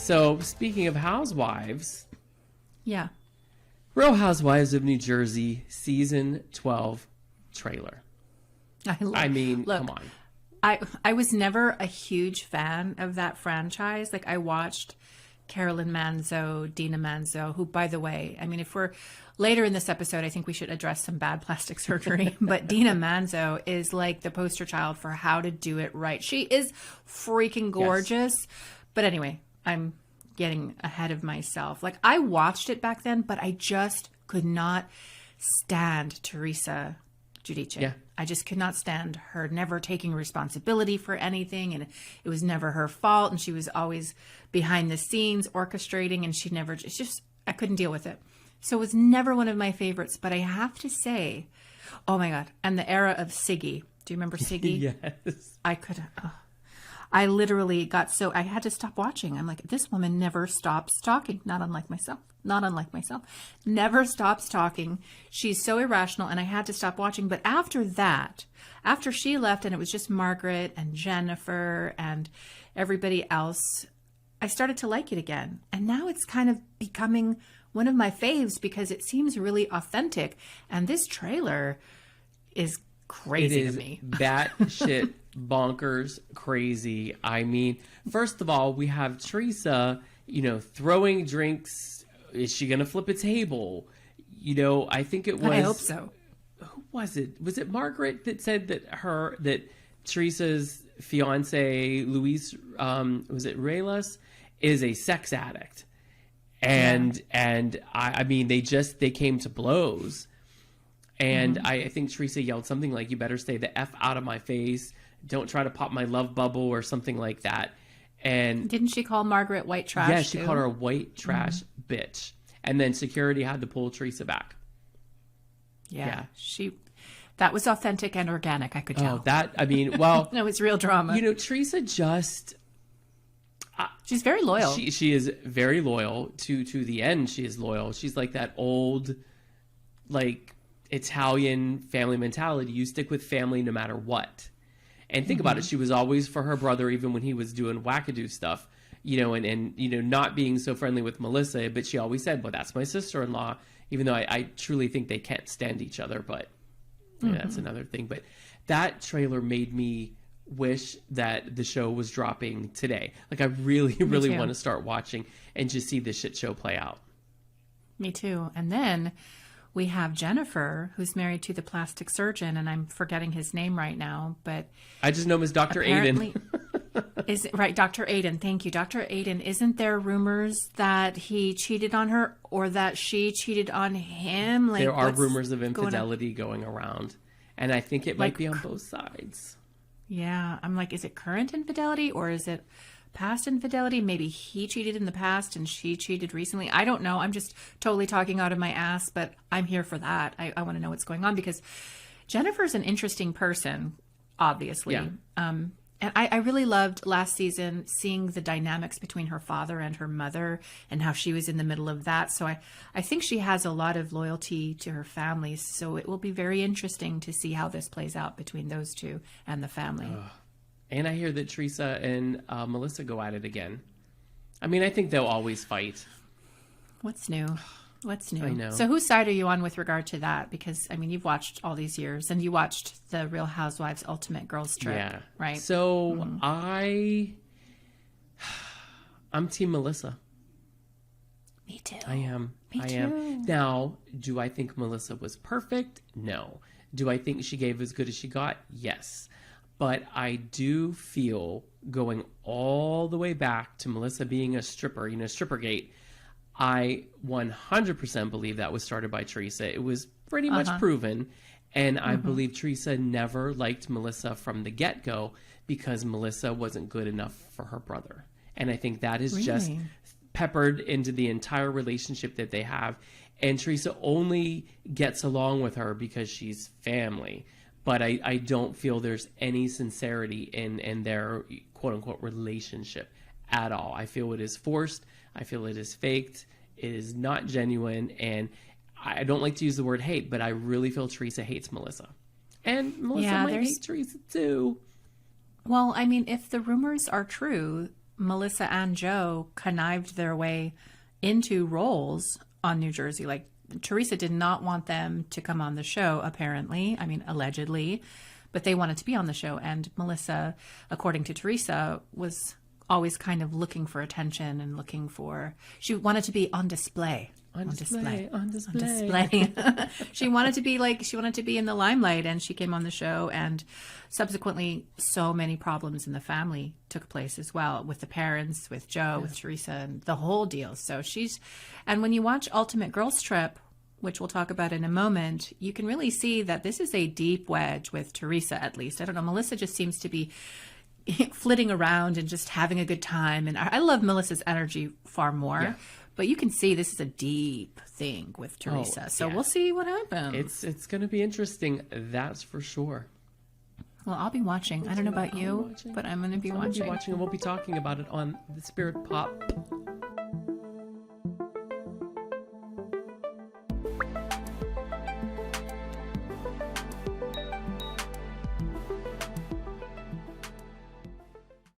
So speaking of Housewives, Yeah. Real Housewives of New Jersey season 12 trailer. Look, come on. I was never a huge fan of that franchise. Like, I watched Carolyn Manzo, Dina Manzo, who, by the way, I mean, if we're later in this episode, I think we should address some bad plastic surgery. But Dina Manzo is like the poster child for how to do it right. She is freaking gorgeous. Yes. But anyway, I'm getting ahead of myself. Like, I watched it back then, but I just could not stand Teresa Giudice. Yeah. I just could not stand her never taking responsibility for anything, and it was never her fault, and she was always behind the scenes orchestrating, and it's just, I couldn't deal with it. So it was never one of my favorites, but I have to say, oh my God, and the era of Siggy. Do you remember Siggy? Yes. I literally I had to stop watching. I'm like, this woman never stops talking. Not unlike myself. Never stops talking. She's so irrational, and I had to stop watching. But after that, after she left and it was just Margaret and Jennifer and everybody else, I started to like it again. And now it's kind of becoming one of my faves because it seems really authentic. And this trailer is crazy to me. That shit bonkers crazy. I mean, first of all, we have Teresa, throwing drinks. Is she going to flip a table? I think it was. I hope so. Who was it? Was it Margaret that said that Teresa's fiance, Luis, was it Reyes, is a sex addict? And I mean, they came to blows. And I think Teresa yelled something like, "You better stay the F out of my face. Don't try to pop my love bubble," or something like that. And didn't she call Margaret white trash? Yeah, she called her a white trash bitch. And then security had to pull Teresa back. Yeah. That was authentic and organic, I could tell. No, it's real drama. Teresa just... she's very loyal. She is very loyal to the end. She is loyal. She's like that old, Italian family mentality. You stick with family no matter what. And think about it. She was always for her brother, even when he was doing wackadoo stuff, and not being so friendly with Melissa. But she always said, well, that's my sister-in-law, even though I truly think they can't stand each other. But that's another thing. But that trailer made me wish that the show was dropping today. I really, really want to start watching and just see this shit show play out. Me too. And then we have Jennifer, who's married to the plastic surgeon, and I'm forgetting his name right now, but I just know him as Dr. Aiden. Is it right? Dr. Aiden. Thank you. Dr. Aiden. Isn't there rumors that he cheated on her or that she cheated on him? There are rumors of infidelity going around, and I think it might be on both sides. Yeah. I'm like, is it current infidelity or is it past infidelity? Maybe he cheated in the past and she cheated recently. I don't know. I'm just totally talking out of my ass, but I'm here for that. I want to know what's going on because Jennifer's an interesting person, obviously. Yeah. And I really loved last season seeing the dynamics between her father and her mother and how she was in the middle of that. So I think she has a lot of loyalty to her family. So it will be very interesting to see how this plays out between those two and the family. And I hear that Teresa and Melissa go at it again. I mean, I think they'll always fight. What's new? I know. So whose side are you on with regard to that? Because, I mean, you've watched all these years and you watched the Real Housewives Ultimate Girls Trip, right? So I'm Team Melissa. Me too. I am. Me too. Now, do I think Melissa was perfect? No. Do I think she gave as good as she got? Yes. But I do feel going all the way back to Melissa being a stripper, Strippergate, I 100% believe that was started by Teresa. It was pretty much proven. And I believe Teresa never liked Melissa from the get-go because Melissa wasn't good enough for her brother. And I think that is just peppered into the entire relationship that they have. And Teresa only gets along with her because she's family. But I don't feel there's any sincerity in their quote-unquote relationship at all. I feel it is forced. I feel it is faked. It is not genuine. And I don't like to use the word hate, but I really feel Teresa hates Melissa. And Melissa might hate Teresa too. Well, I mean, if the rumors are true, Melissa and Joe connived their way into roles on New Jersey. Like, Teresa did not want them to come on the show, apparently. I mean, allegedly. But they wanted to be on the show. And Melissa, according to Teresa, was always kind of looking for attention and looking for... She wanted to be on display. On display. She wanted to be in the limelight, and she came on the show, and subsequently so many problems in the family took place as well, with the parents, with Joe, with Teresa, and the whole deal. So and when you watch Ultimate Girls Trip, which we'll talk about in a moment, you can really see that this is a deep wedge with Teresa, at least. I don't know, Melissa just seems to be flitting around and just having a good time, and I love Melissa's energy far more. Yeah. But you can see this is a deep thing with Teresa. So we'll see what happens. It's going to be interesting, that's for sure. Well, I'll be watching. I don't know about you, but I'm going to be watching. And we'll be talking about it on the Spirit Pop